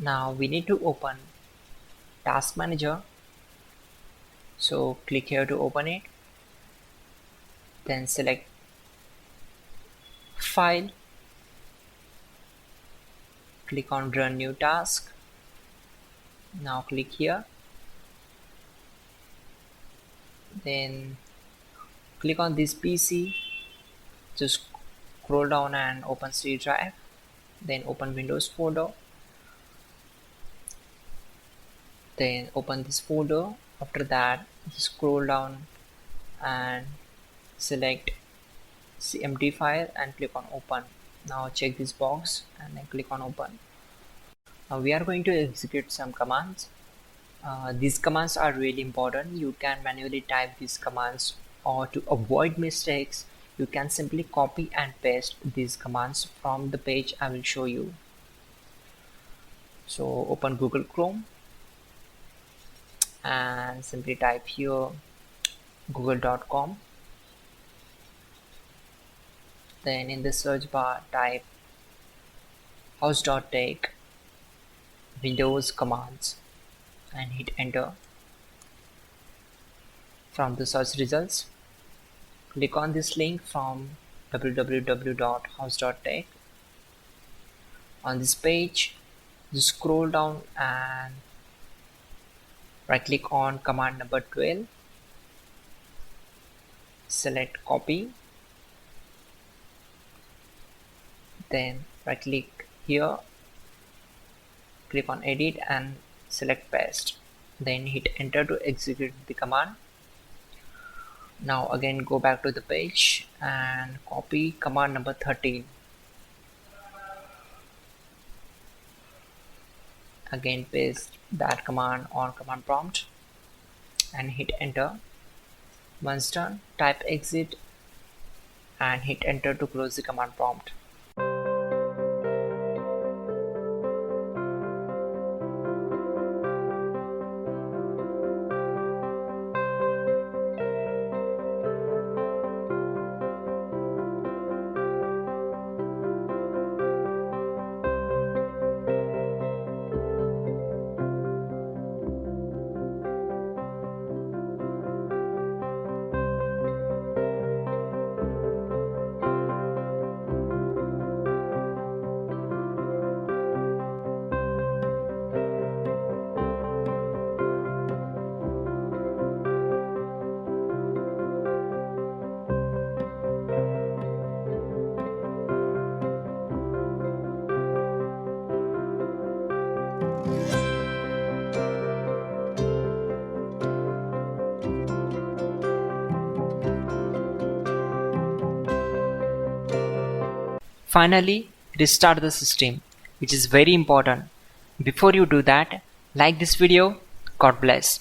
Now we need to open Task Manager. So click here to open it. Then select File. Click on Run New Task. Now click here. Then click on this PC. Just scroll down and open C drive. Then open Windows folder. Then open this folder. After that, just scroll down and select empty file and click on open. Now check this box and then click on open. Now we are going to execute some commands. These commands are really important. You can manually type these commands, or to avoid mistakes you can simply copy and paste these commands from the page I will show you. So open Google Chrome and simply type here google.com. Then in the search bar type hows.tech Windows commands and hit enter. From the search results, click on this link from www.hows.tech. On this page, just scroll down and right click on command number 12. Select copy. Then right click here, click on edit and select paste. Then hit enter to execute the command. Now again go back to the page and copy command number 13. Again paste that command on command prompt and hit enter. Once done, type exit and hit enter to close the command prompt. Finally, restart the system, which is very important. Before you do that, like this video. God bless.